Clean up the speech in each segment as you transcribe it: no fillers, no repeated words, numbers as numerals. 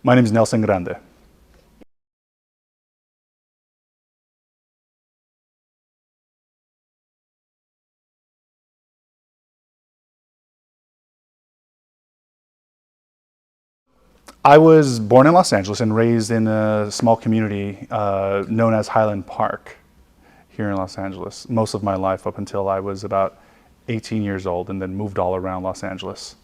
My name is Nelson Grande. I was born in Los Angeles and raised in a small community known as Highland Park here in Los Angeles. Most of my life up until I was about 18 years old, and then moved all around Los Angeles.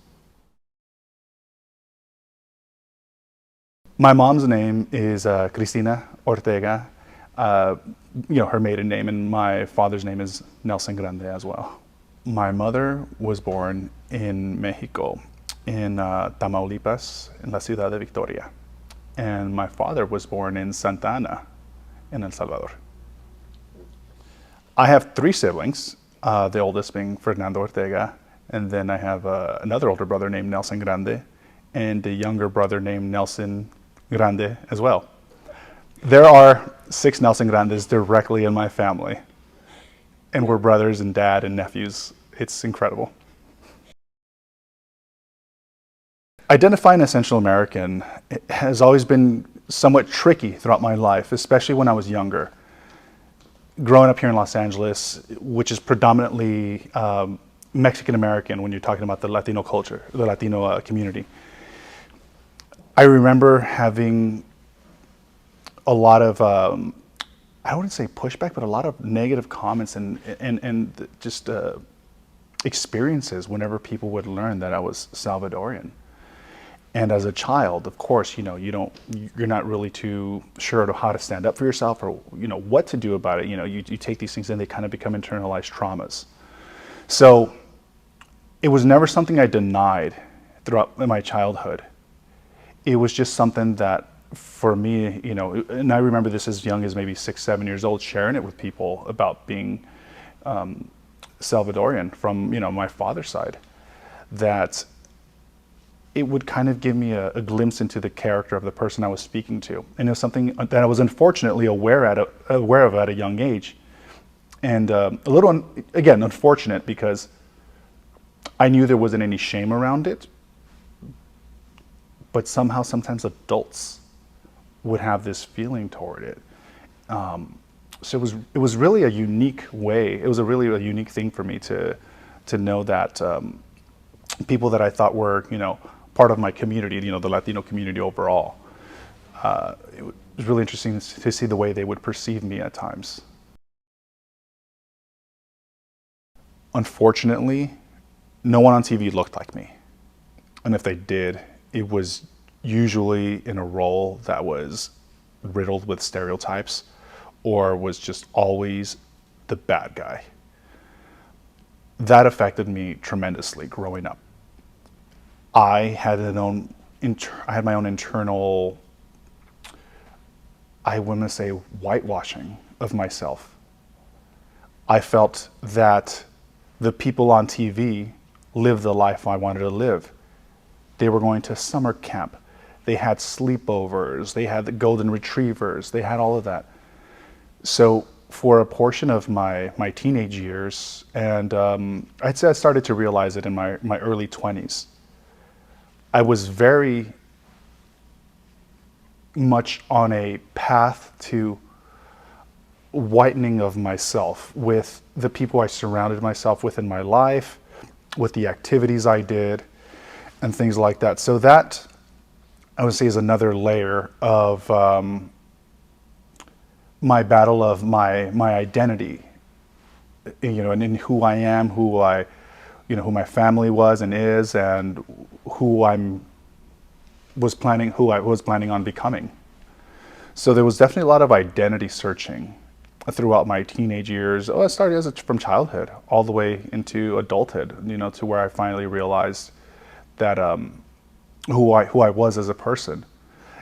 My mom's name is Christina Ortega, her maiden name, and my father's name is Nelson Grande as well. My mother was born in Mexico, in Tamaulipas, in la ciudad de Victoria. And my father was born in Santa Ana, in El Salvador. I have three siblings, the oldest being Fernando Ortega, and then I have another older brother named Nelson Grande, and a younger brother named Nelson Grande as well. There are 6 Nelson Grandes directly in my family, and we're brothers and dad and nephews. It's incredible. Identifying as Central American has always been somewhat tricky throughout my life, especially when I was younger. Growing up here in Los Angeles, which is predominantly Mexican American when you're talking about the Latino culture, the Latino community. I remember having a lot of, I wouldn't say pushback, but a lot of negative comments and just experiences whenever people would learn that I was Salvadorian. And as a child, of course, you're not really too sure of how to stand up for yourself, or what to do about it. You take these things and they kind of become internalized traumas. So it was never something I denied throughout my childhood. It was just something that for me, and I remember this as young as maybe 6, 7 years old, sharing it with people about being Salvadorian from my father's side, that it would kind of give me a glimpse into the character of the person I was speaking to. And it was something that I was unfortunately aware of at a young age. And a little, again, unfortunate, because I knew there wasn't any shame around it, but somehow sometimes adults would have this feeling toward it. So it was really a unique way, it was really a unique thing for me to know that people that I thought were, part of my community, the Latino community overall. It was really interesting to see the way they would perceive me at times. Unfortunately, no one on TV looked like me. And if they did, it was usually in a role that was riddled with stereotypes, or was just always the bad guy. That affected me tremendously growing up. I had my own internal, I want to say, whitewashing of myself. I felt that the people on TV lived the life I wanted to live. They were going to summer camp. They had sleepovers. They had the golden retrievers. They had all of that. So for a portion of my teenage years, and I'd say I started to realize it in my early 20s, I was very much on a path to whitening of myself with the people I surrounded myself with in my life, with the activities I did, and things like that. So that, I would say, is another layer of my battle of my identity, and in who I am, who my family was and is, and who I was planning on becoming. So there was definitely a lot of identity searching throughout my teenage years. It started from childhood all the way into adulthood, to where I finally realized that who I was as a person.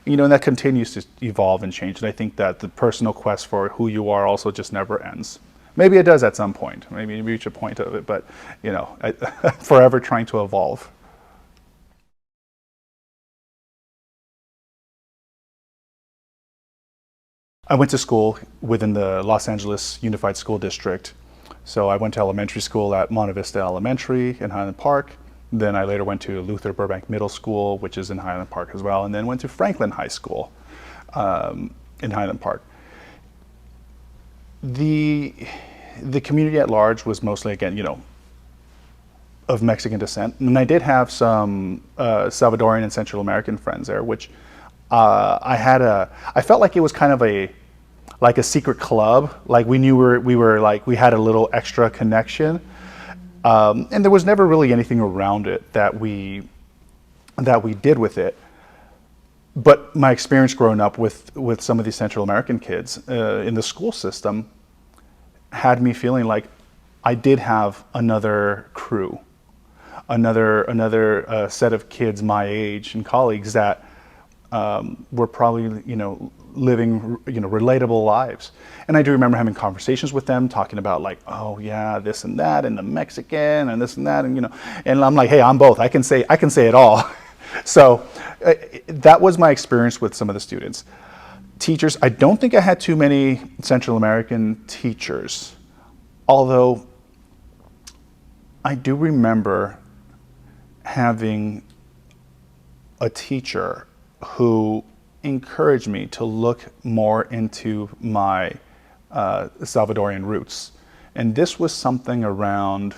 And that continues to evolve and change. And I think that the personal quest for who you are also just never ends. Maybe it does at some point. Maybe you reach a point of it, but forever trying to evolve. I went to school within the Los Angeles Unified School District. So I went to elementary school at Monte Vista Elementary in Highland Park. Then I later went to Luther Burbank Middle School, which is in Highland Park as well, and then went to Franklin High School in Highland Park. The community at large was mostly, again, of Mexican descent, and I did have some Salvadorian and Central American friends there, which I felt like it was kind of like a secret club. Like we had a little extra connection, and there was never really anything around it that we did with it. But my experience growing up with some of these Central American kids in the school system had me feeling like I did have another crew, another set of kids my age and colleagues that were probably living relatable lives. And I do remember having conversations with them, talking about like, oh yeah, this and that, and the Mexican and this and that, and I'm like, hey, I'm both. I can say it all. So that was my experience with some of the students. Teachers, I don't think I had too many Central American teachers, although I do remember having a teacher who encouraged me to look more into my Salvadorian roots. And this was something around,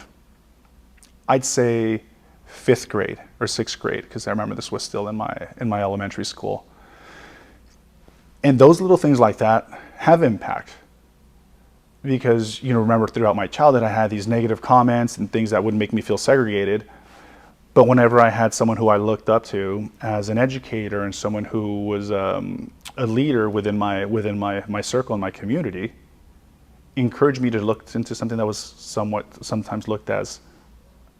I'd say, 5th grade or 6th grade, because I remember this was still in my elementary school. And those little things like that have impact, because remember throughout my childhood I had these negative comments and things that would make me feel segregated. But whenever I had someone who I looked up to as an educator and someone who was a leader within my circle and my community, encouraged me to look into something that was sometimes looked as,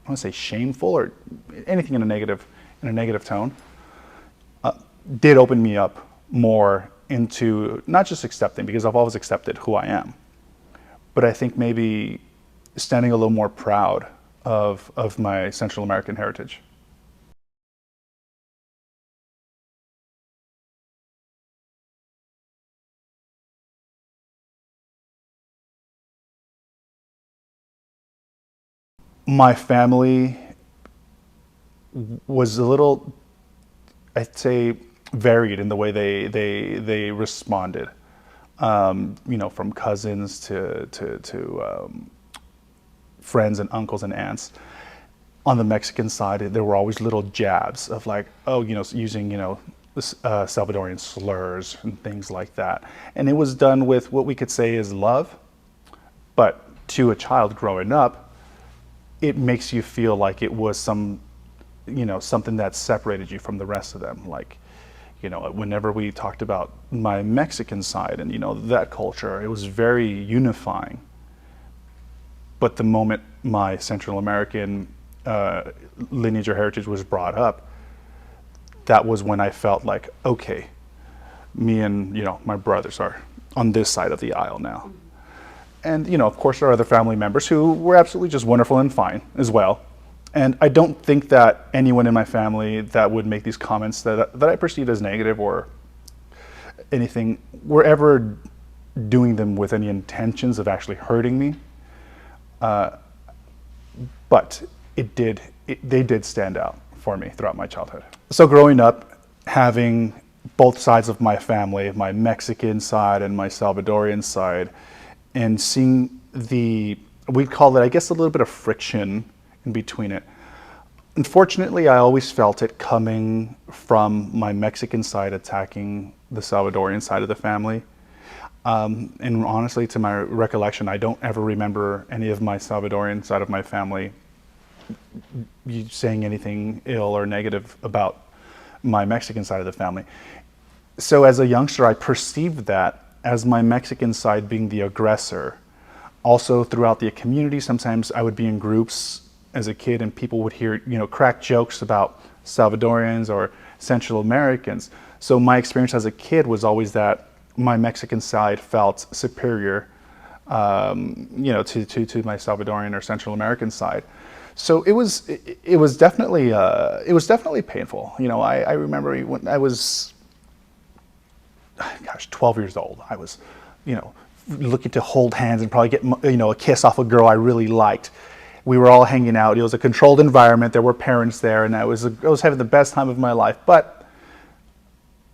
I want to say, shameful or anything in a negative tone, did open me up more into not just accepting, because I've always accepted who I am, but I think maybe standing a little more proud of my Central American heritage. My family was a little, I'd say, varied in the way they responded. From cousins to friends and uncles and aunts. On the Mexican side, there were always little jabs of like, oh, using Salvadorian slurs and things like that, and it was done with what we could say is love, but to a child growing up, it makes you feel like it was something that separated you from the rest of them. Like, whenever we talked about my Mexican side and that culture, it was very unifying. But the moment my Central American lineage or heritage was brought up, that was when I felt like, okay, me and my brothers are on this side of the aisle now. And of course there are other family members who were absolutely just wonderful and fine as well. And I don't think that anyone in my family that would make these comments that I perceived as negative or anything were ever doing them with any intentions of actually hurting me. But they did stand out for me throughout my childhood. So growing up, having both sides of my family, my Mexican side and my Salvadorian side, and seeing we'd call it, I guess, a little bit of friction in between it. Unfortunately, I always felt it coming from my Mexican side attacking the Salvadorian side of the family. And honestly, to my recollection, I don't ever remember any of my Salvadorian side of my family saying anything ill or negative about my Mexican side of the family. So as a youngster, I perceived that as my Mexican side being the aggressor. Also throughout the community, sometimes I would be in groups as a kid and people would hear, crack jokes about Salvadorians or Central Americans. So my experience as a kid was always that my Mexican side felt superior, to my Salvadorian or Central American side. So it was definitely painful. I remember when I was, 12 years old. I was, looking to hold hands and probably get, a kiss off a girl I really liked. We were all hanging out. It was a controlled environment. There were parents there, and I was having the best time of my life. But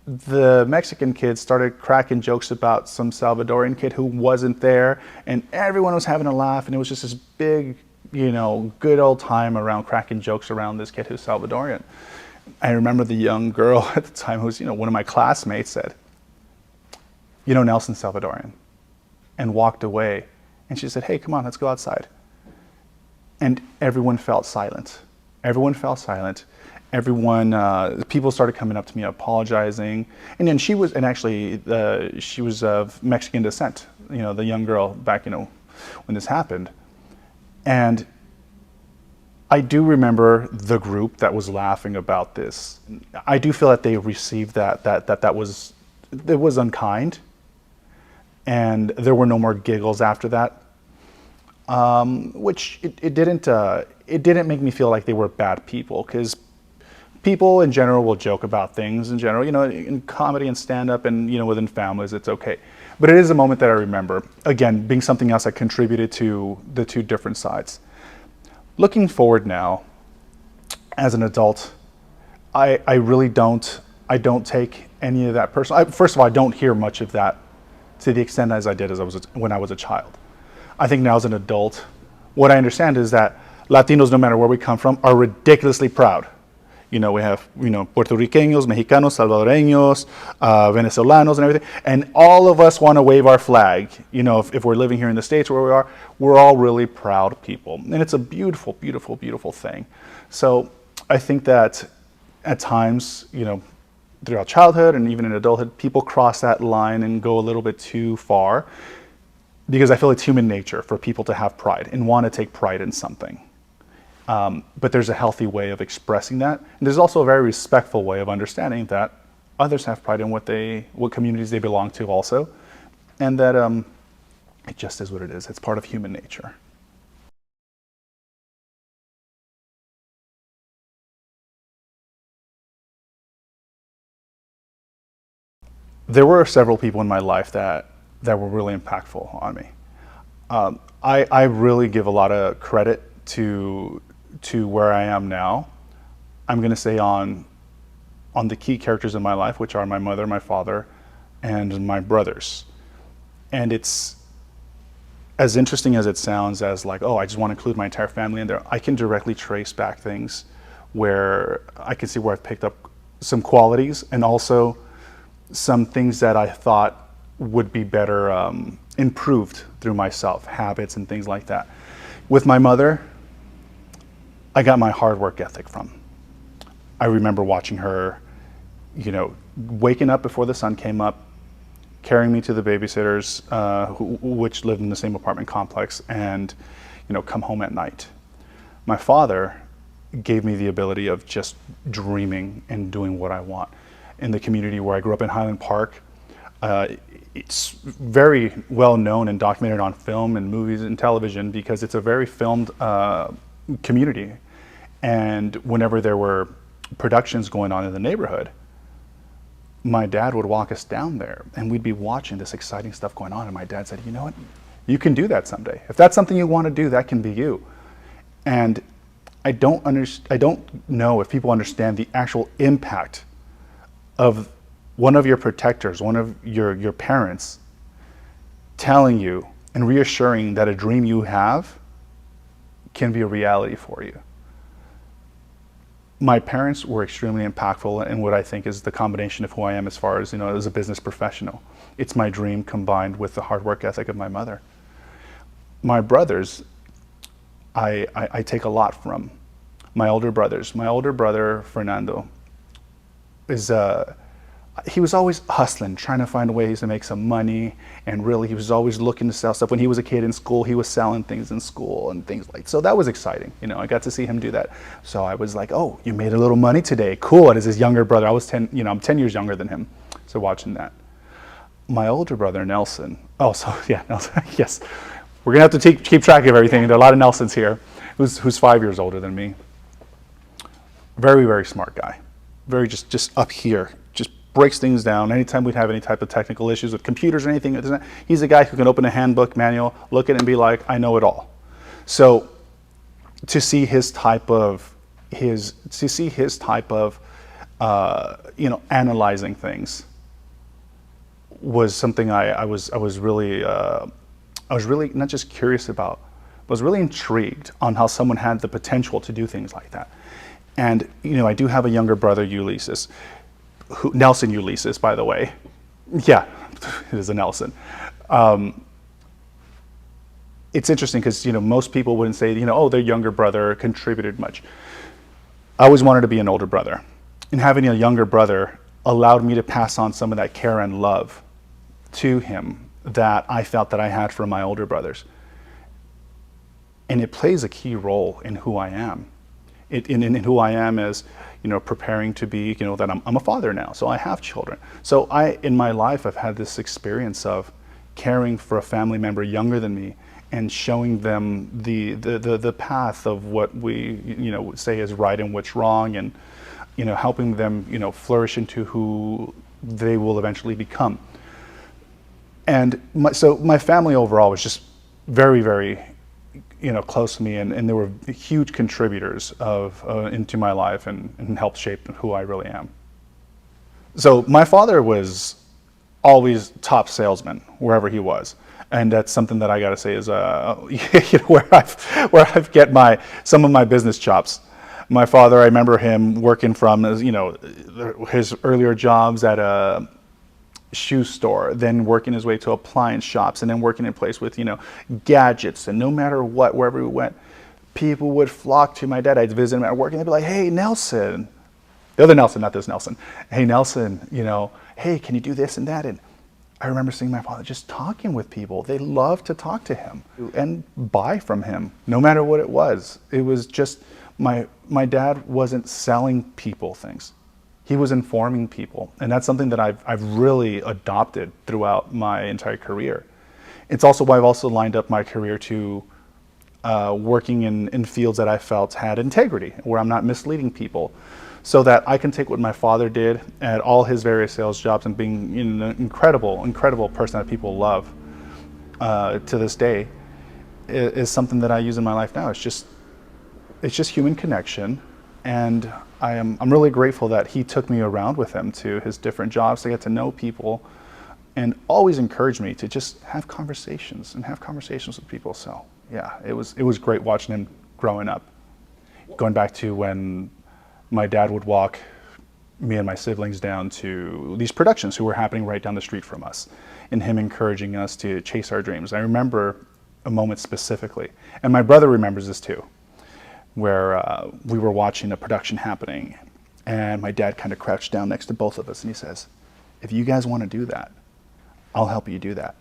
the Mexican kids started cracking jokes about some Salvadorian kid who wasn't there, and everyone was having a laugh, and it was just this big, good old time around cracking jokes around this kid who's Salvadorian. I remember the young girl at the time who was, one of my classmates said, Nelson's Salvadorian, and walked away. And she said, hey, come on, let's go outside. And everyone felt silent. Everyone fell silent. People started coming up to me apologizing. And then she was of Mexican descent, the young girl back, when this happened. And I do remember the group that was laughing about this. I do feel that they received that was unkind. And there were no more giggles after that. Which it didn't make me feel like they were bad people, because people in general will joke about things in general, in comedy and stand-up and, within families, it's okay. But it is a moment that I remember, again, being something else that contributed to the two different sides. Looking forward now, as an adult, I really don't take any of that personal. First of all, I don't hear much of that to the extent as I did when I was a child. I think now as an adult, what I understand is that Latinos, no matter where we come from, are ridiculously proud. We have, Puerto Ricanos, Mexicanos, Salvadoreños, Venezolanos and everything. And all of us want to wave our flag. If we're living here in the States where we are, we're all really proud people. And it's a beautiful, beautiful, beautiful thing. So I think that at times, throughout childhood and even in adulthood, people cross that line and go a little bit too far, because I feel it's human nature for people to have pride and want to take pride in something. But there's a healthy way of expressing that. And there's also a very respectful way of understanding that others have pride in what communities they belong to also. And that it just is what it is. It's part of human nature. There were several people in my life that were really impactful on me. I really give a lot of credit to where I am now. I'm going to say on the key characters in my life, which are my mother, my father, and my brothers. And it's as interesting as it sounds, as like, oh, I just want to include my entire family in there. I can directly trace back things where I can see where I've picked up some qualities, and also some things that I thought would be better improved through myself, habits and things like that. With my mother, I got my hard work ethic from. I remember watching her, waking up before the sun came up, carrying me to the babysitters, which lived in the same apartment complex, and come home at night. My father gave me the ability of just dreaming and doing what I want. In the community where I grew up in Highland Park, it's very well known and documented on film and movies and television because it's a very filmed community. And whenever there were productions going on in the neighborhood, my dad would walk us down there and we'd be watching this exciting stuff going on. And my dad said, you know what, you can do that someday. If that's something you want to do, that can be you. And I don't know if people understand the actual impact of one of your protectors, one of your parents telling you and reassuring that a dream you have can be a reality for you. My parents were extremely impactful in what I think is the combination of who I am as far as, as a business professional. It's my dream combined with the hard work ethic of my mother. My brothers, I take a lot from. My older brothers. My older brother, Fernando, he was always hustling, trying to find ways to make some money, and really he was always looking to sell stuff. When he was a kid in school, he was selling things in school and things like, so that was exciting. I got to see him do that. So I was like, oh, you made a little money today. Cool. It is his younger brother. I was 10, I'm 10 years younger than him. So watching that. My older brother, Nelson. Oh, so yeah, Nelson, yes. We're gonna have to keep track of everything. There are a lot of Nelsons here, who's 5 years older than me. Very, very smart guy. Very just up here, just breaks things down. Anytime we'd have any type of technical issues with computers or anything, he's a guy who can open a handbook manual, look at it and be like, I know it all. So to see his type of analyzing things was something I was really not just curious about, but was really intrigued on how someone had the potential to do things like that. And I do have a younger brother, Ulysses, Nelson Ulysses, by the way. Yeah, it is a Nelson. It's interesting because most people wouldn't say oh, their younger brother contributed much. I always wanted to be an older brother, and having a younger brother allowed me to pass on some of that care and love to him that I felt that I had from my older brothers. And it plays a key role in who I am. In who I am as preparing to be that I'm a father now, so I have children. So in my life I've had this experience of caring for a family member younger than me and showing them the path of what we say is right and what's wrong, and helping them flourish into who they will eventually become. And so my family overall was just very, very close to me, and they were huge contributors into my life and helped shape who I really am. So my father was always top salesman wherever he was, and that's something that I got to say is where I've get some of my business chops. My father, I remember him working from his earlier jobs at a shoe store, then working his way to appliance shops, and then working in place with gadgets. And no matter what, wherever we went, people would flock to my dad. I'd visit him at work, and they'd be like, "Hey, Nelson," the other Nelson, not this Nelson. "Hey, Nelson, hey, can you do this and that?" And I remember seeing my father just talking with people. They loved to talk to him and buy from him, no matter what it was. It was just my dad wasn't selling people things. He was informing people, and that's something that I've really adopted throughout my entire career. It's also why I've also lined up my career to working in fields that I felt had integrity, where I'm not misleading people, so that I can take what my father did at all his various sales jobs and being an incredible person that people love to this day, is something that I use in my life now. It's just human connection. And I'm really grateful that he took me around with him to his different jobs to get to know people, and always encouraged me to just have conversations with people. So yeah, it was great watching him growing up. Going back to when my dad would walk me and my siblings down to these productions who were happening right down the street from us, and him encouraging us to chase our dreams. I remember a moment specifically, and my brother remembers this too, where we were watching a production happening, and my dad kind of crouched down next to both of us, and he says, "If you guys want to do that, I'll help you do that.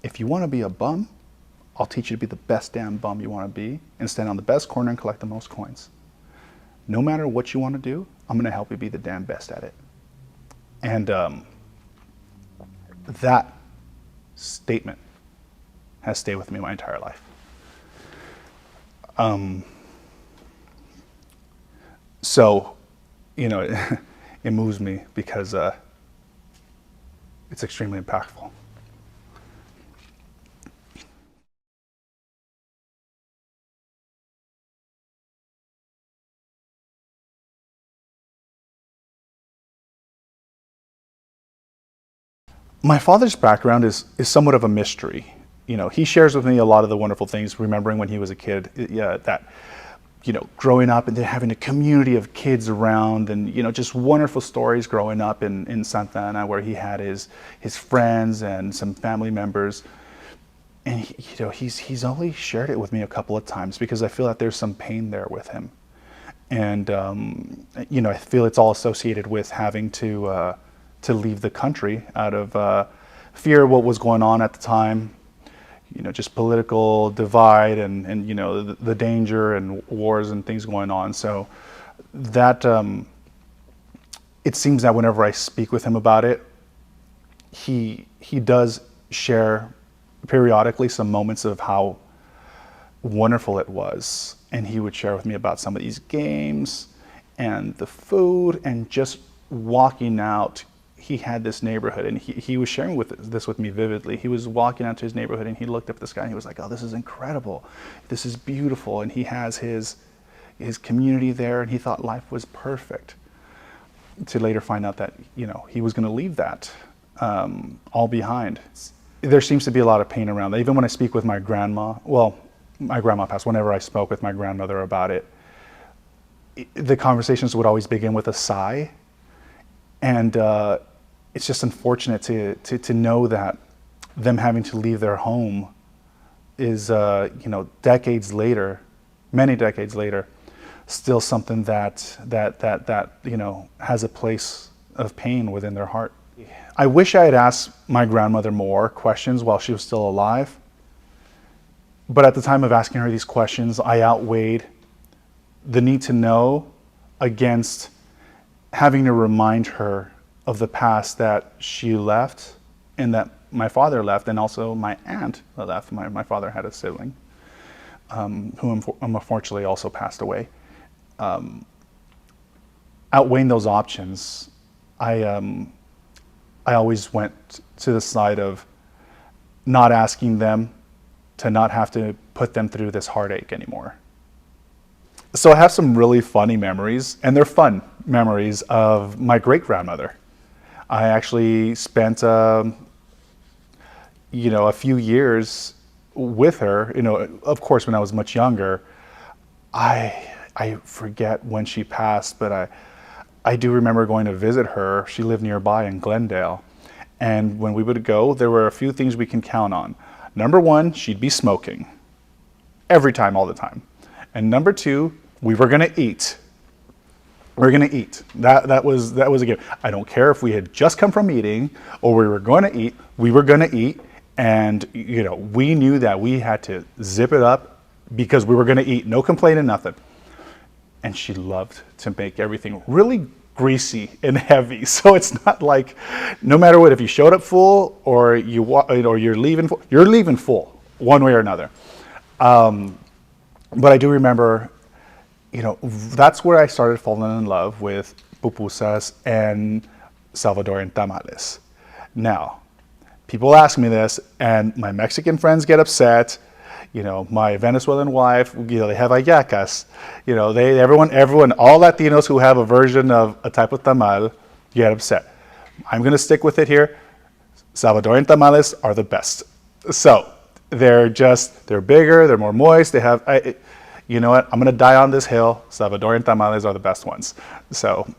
If you want to be a bum, I'll teach you to be the best damn bum you want to be and stand on the best corner and collect the most coins. No matter what you want to do, I'm going to help you be the damn best at it." And that statement has stayed with me my entire life. So, it moves me because it's extremely impactful. My father's background is somewhat of a mystery. He shares with me a lot of the wonderful things, remembering when he was a kid, that growing up and then having a community of kids around, and just wonderful stories growing up in Santa Ana, where he had his friends and some family members. And he's only shared it with me a couple of times because I feel that there's some pain there with him. And I feel it's all associated with having to leave the country out of fear of what was going on at the time. Just political divide and the danger and wars and things going on. So that it seems that whenever I speak with him about it, he does share periodically some moments of how wonderful it was. And he would share with me about some of these games and the food, and just walking out he had this neighborhood, and he was sharing this with me vividly. He was walking out to his neighborhood, and he looked up at the sky, and he was like, "Oh, this is incredible. This is beautiful." And he has his community there, and he thought life was perfect. To later find out that, you know, he was going to leave that all behind. There seems to be a lot of pain around that. Even when I speak with my grandma, well, my grandma passed. Whenever I spoke with my grandmother about it, the conversations would always begin with a sigh. And it's just unfortunate to know that them having to leave their home is, you know, decades later, many decades later, still something that you know, has a place of pain within their heart. I wish I had asked my grandmother more questions while she was still alive. But at the time of asking her these questions, I outweighed the need to know against having to remind her of the past that she left and that my father left, and also my aunt left. My father had a sibling who unfortunately also passed away. Outweighing those options, I always went to the side of not asking them, to not have to put them through this heartache anymore. So I have some really funny memories, and they're fun memories, of my great-grandmother. I actually spent, you know, a few years with her. You know, of course, when I was much younger. I forget when she passed, but I do remember going to visit her. She lived nearby in Glendale. And when we would go, there were a few things we can count on. Number one, she'd be smoking. Every time, all the time. And number two, we were gonna eat. We're gonna eat. That was a given. I don't care if we had just come from eating or we were gonna eat, we were gonna eat. And, you know, we knew that we had to zip it up because we were gonna eat, no complaining, nothing. And she loved to make everything really greasy and heavy. So it's not like, no matter what, if you showed up full or you're leaving full, one way or another. But I do remember, you know, that's where I started falling in love with pupusas and Salvadorian tamales. Now, people ask me this, and my Mexican friends get upset. You know, my Venezuelan wife, you know, they have hallacas. You know, everyone, all Latinos who have a version of a type of tamal get upset. I'm going to stick with it here. Salvadorian tamales are the best. So they're bigger, they're more moist. They have, you know what? I'm going to die on this hill. Salvadorian tamales are the best ones. So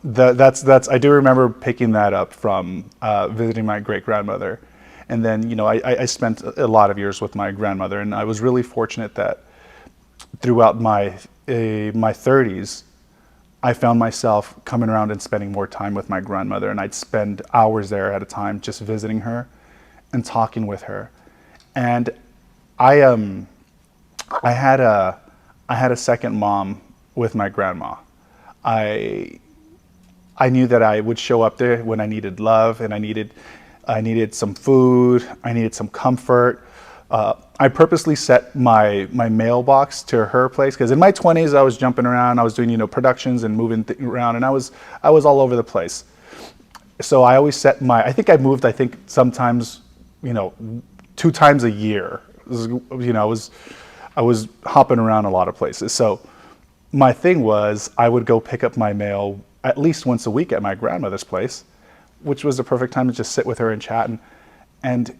I do remember picking that up from visiting my great grandmother. And then, you know, I spent a lot of years with my grandmother, and I was really fortunate that throughout my 30s, I found myself coming around and spending more time with my grandmother, and I'd spend hours there at a time just visiting her and talking with her. And I had a second mom with my grandma. I knew that I would show up there when I needed love, and I needed some food, I needed some comfort. I purposely set my mailbox to her place, because in my 20s I was jumping around, I was doing, you know, productions and moving around, and I was all over the place. So I always set I think I moved sometimes, you know, 2 times a year. You know, I was hopping around a lot of places. So my thing was, I would go pick up my mail at least once a week at my grandmother's place, which was the perfect time to just sit with her and chat. And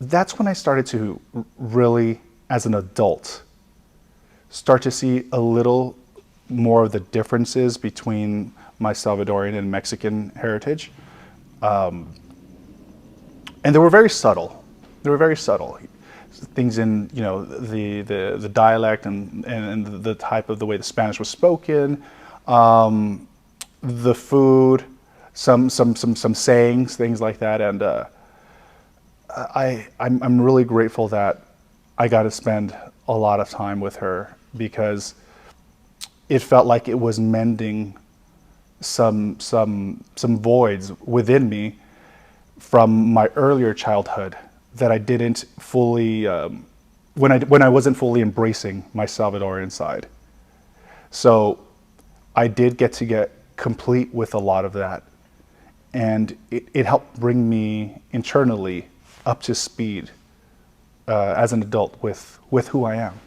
that's when I started to really, as an adult, start to see a little more of the differences between my Salvadorian and Mexican heritage. And they were very subtle. They were very subtle. Things in, you know, the dialect and the type of the way the Spanish was spoken, the food, some sayings, things like that. And I'm really grateful that I got to spend a lot of time with her, because it felt like it was mending some voids within me from my earlier childhood that I didn't fully, when I wasn't fully embracing my Salvadorian side. So I did get complete with a lot of that. And it helped bring me internally up to speed as an adult with who I am.